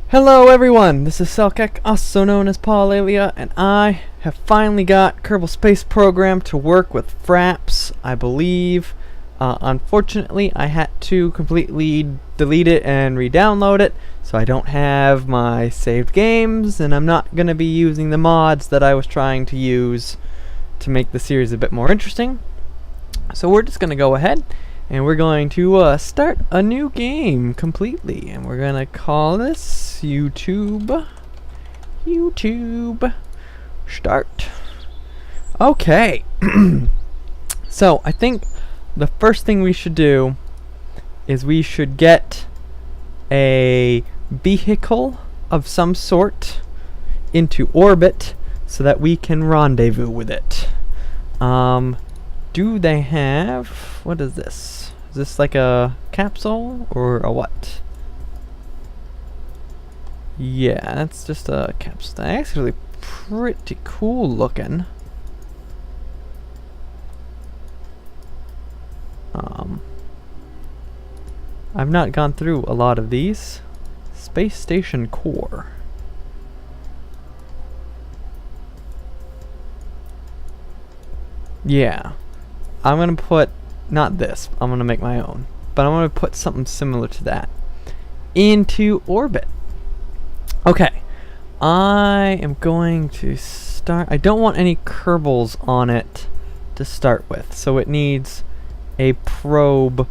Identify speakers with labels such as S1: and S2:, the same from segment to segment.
S1: Hello everyone, this is Selkek, also known as Paulalia, and I have finally got Kerbal Space Program to work with Fraps, I believe. Unfortunately, I had to completely delete it and re-download it, so I don't have my saved games, and I'm not going to be using the mods that I was trying to use to make the series a bit more interesting. So we're just going to go ahead and we're going to start a new game completely, and we're gonna call this YouTube Start. Okay. So I think the first thing we should do is we should get a vehicle of some sort into orbit so that we can rendezvous with it. Do they have... what is this? Is this like a capsule or a what? Yeah, that's just a capsule. That's actually pretty cool looking. I've not gone through a lot of these. Space Station Core. Yeah. I'm gonna put, not this, I'm gonna make my own, but I'm gonna put something similar to that into orbit. Okay, I am going to start, I don't want any Kerbals on it to start with, so it needs a probe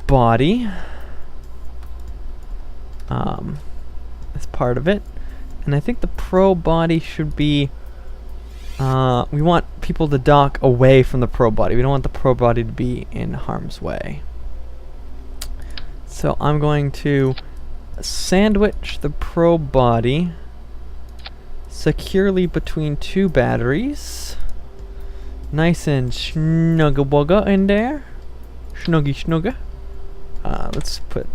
S1: body as part of it, and I think the probe body should be we want people to dock away from the probe body. We don't want the probe body to be in harm's way. So I'm going to sandwich the probe body securely between two batteries. Nice and snugga-wugga in there. Snuggy-snugga. Let's put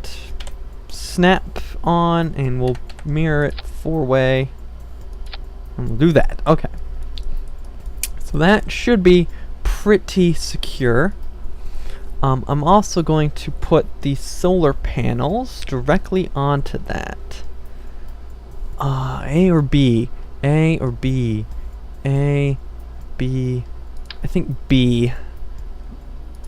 S1: snap on and we'll mirror it four-way. And we'll do that. Okay. So that should be pretty secure. I'm also going to put the solar panels directly onto that. A or B? A or B? A, B. I think B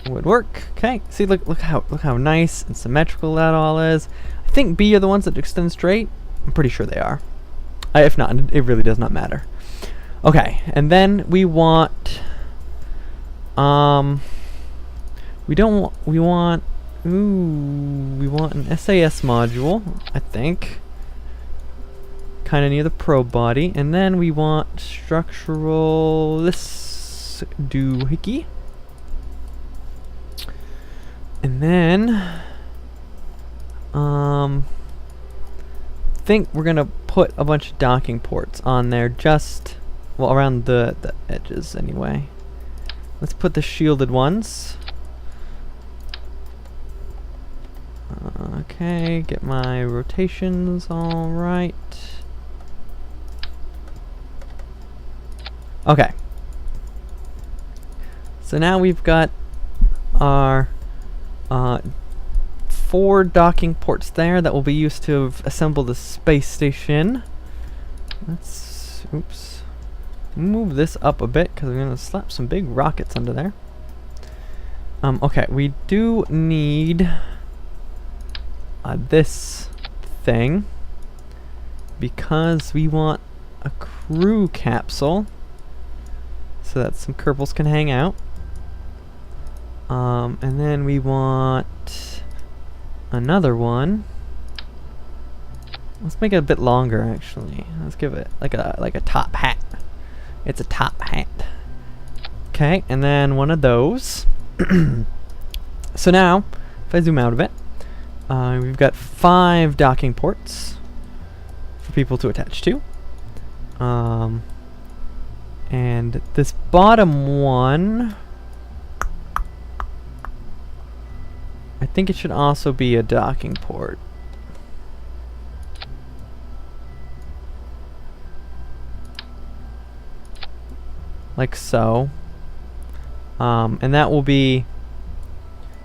S1: would work. Okay. See, look how nice and symmetrical that all is. I think B are the ones that extend straight. I'm pretty sure they are. If not, it really does not matter. Okay, and then we want we want an SAS module, I think, kind of near the probe body, and then we want structural this doohickey, and then think we're gonna put a bunch of docking ports on there, just well, around the edges anyway. Let's put the shielded ones. Okay, get my rotations all right. Okay. So now we've got our 4 docking ports there that will be used to assemble the space station. Let's, oops. Move this up a bit because we're going to slap some big rockets under there. Okay, we do need this thing because we want a crew capsule so that some Kerbals can hang out. And then we want another one. Let's make it a bit longer actually. Let's give it like a top hat. It's a top hat. Okay, and then one of those. So now, if I zoom out a bit, we've got 5 docking ports for people to attach to. And this bottom one, I think it should also be a docking port. Like so. And that will be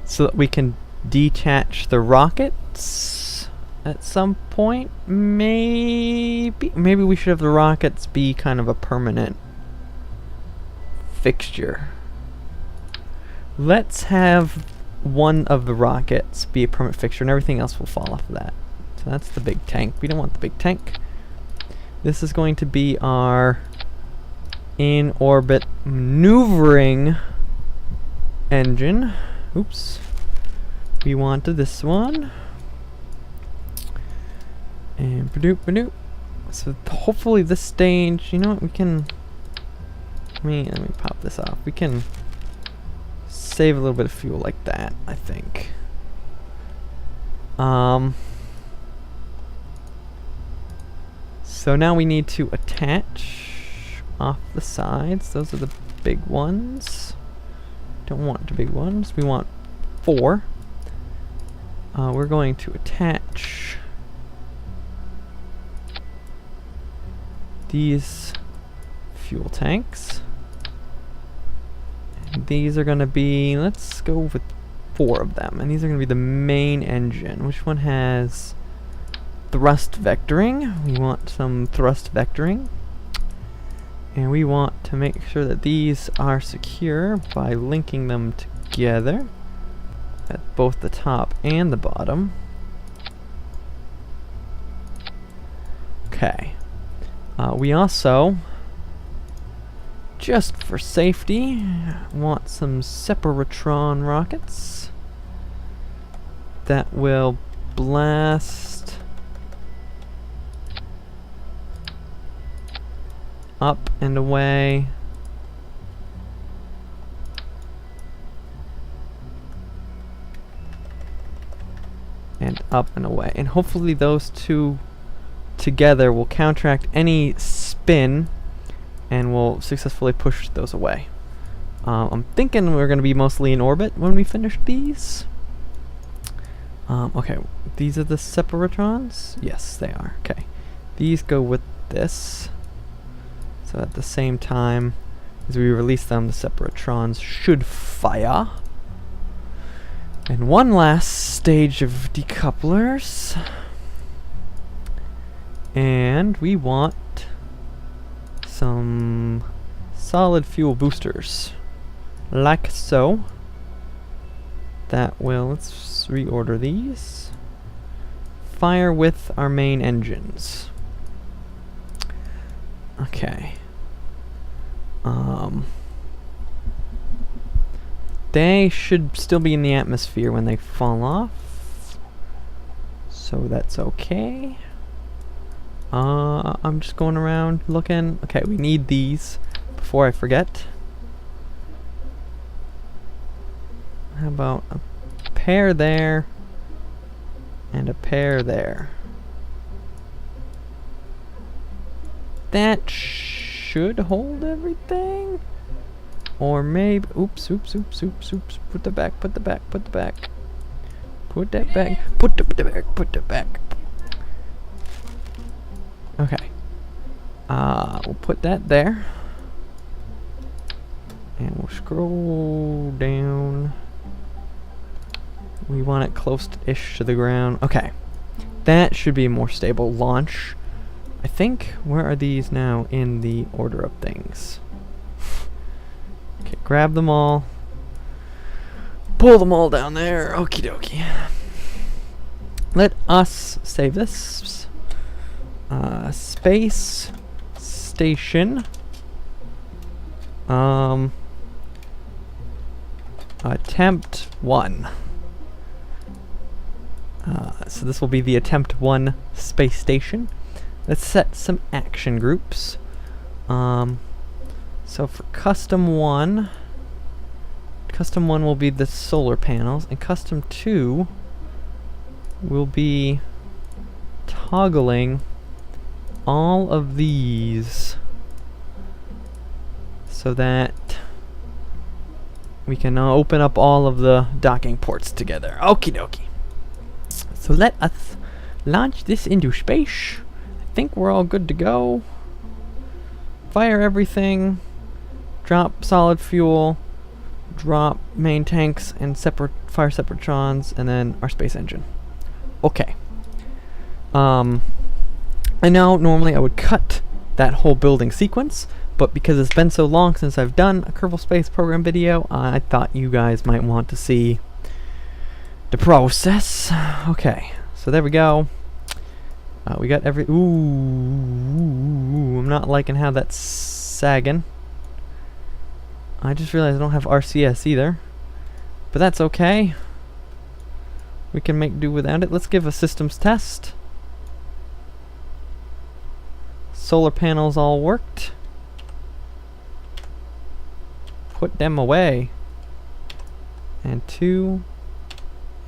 S1: so that we can detach the rockets at some point. Maybe we should have the rockets be kind of a permanent fixture. Let's have one of the rockets be a permanent fixture, and everything else will fall off of that. So that's the big tank. We don't want the big tank. This is going to be our in-orbit maneuvering engine. Oops. We wanted this one. And ba-doop. So hopefully this stage, you know what, we can... let me pop this off. We can save a little bit of fuel like that, I think. So now we need to attach off the sides. Those are the big ones. Don't want the big ones. We want 4. We're going to attach these fuel tanks. And these are going to be, let's go with 4 of them. And these are going to be the main engine. Which one has thrust vectoring? We want some thrust vectoring. And we want to make sure that these are secure by linking them together at both the top and the bottom. Okay. We also, just for safety, want some separatron rockets that will blast up and away. And up and away. And hopefully those two together will counteract any spin and will successfully push those away. I'm thinking we're going to be mostly in orbit when we finish these. Okay, these are the separatrons? Yes, they are. Okay. These go with this. So at the same time as we release them, the separatrons should fire. And one last stage of decouplers. And we want some solid fuel boosters. Like so. That will, let's reorder these. Fire with our main engines. Okay. They should still be in the atmosphere when they fall off. So that's okay. I'm just going around looking. Okay, we need these before I forget. How about a pair there and a pair there? That should hold everything. Or maybe, oops. Put the back. Put that back. Put the back. Okay. We'll put that there. And we'll scroll down. We want it close-ish to the ground. Okay. That should be a more stable launch. I think, where are these now in the order of things? Okay, grab them all. Pull them all down there. Okie dokie. Let us save this. Space station. Attempt 1. So this will be the attempt 1 space station. Let's set some action groups. So for custom 1 will be the solar panels, and custom 2 will be toggling all of these so that we can open up all of the docking ports together. Okie dokie. So let us launch this into space. I think we're all good to go. Fire everything. Drop solid fuel. drop main tanks and fire separatrons, and then our space engine. Okay. I know normally I would cut that whole building sequence, but because it's been so long since I've done a Kerbal Space Program video, I thought you guys might want to see the process. Okay, so there we go. We got every... Ooh, I'm not liking how that's sagging. I just realized I don't have RCS either. But that's okay. We can make do without it. Let's give a systems test. Solar panels all worked. Put them away. And 2.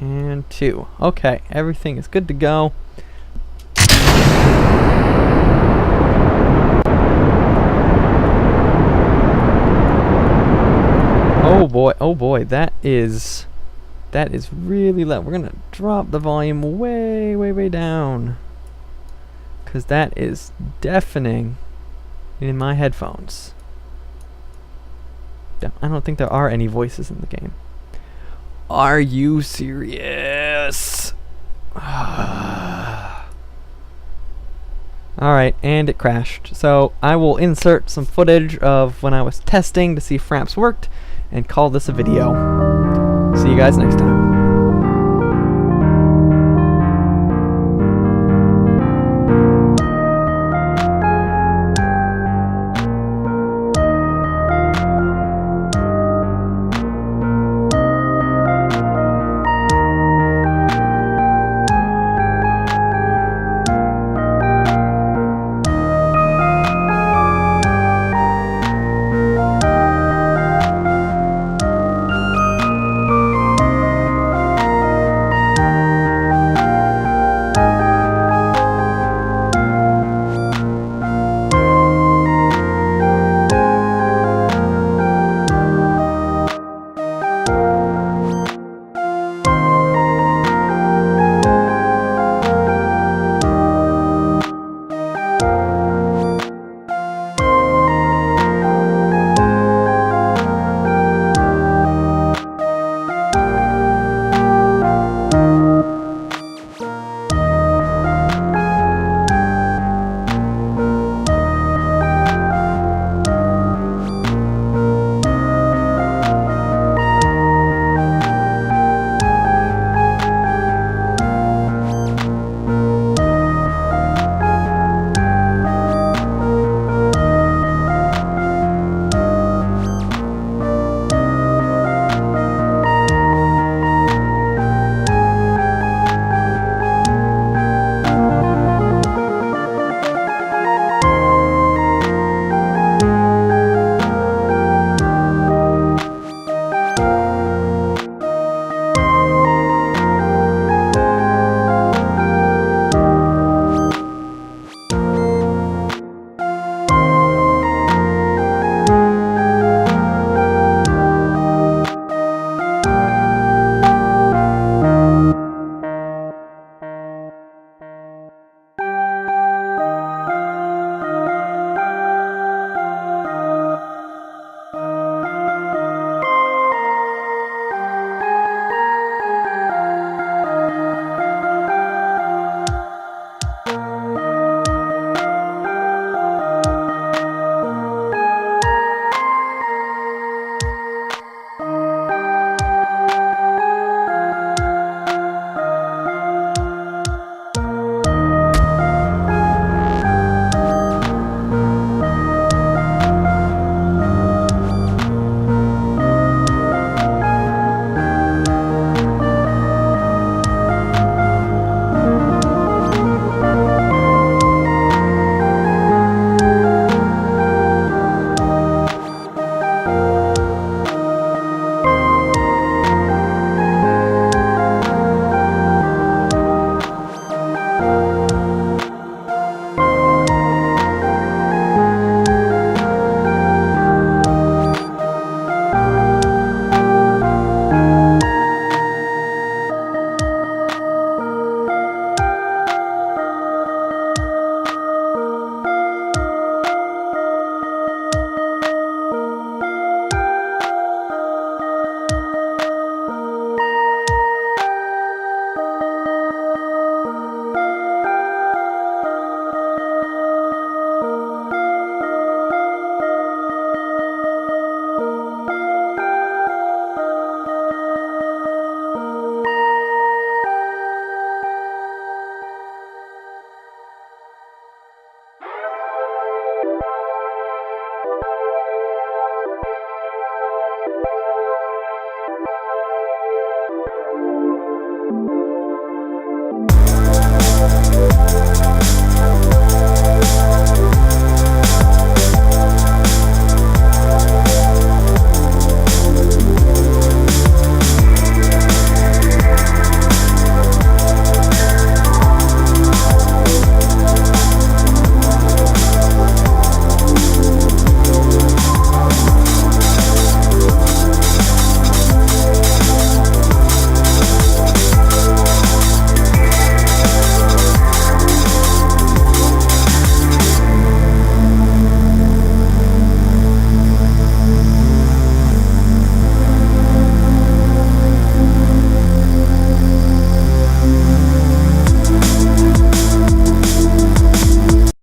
S1: And 2. Okay, everything is good to go. Oh boy, that is really loud. We're gonna drop the volume way down, because that is deafening in my headphones. I don't think there are any voices in the game. Are you serious? Alright, and it crashed. So I will insert some footage of when I was testing to see if Fraps worked, and call this a video. See you guys next time.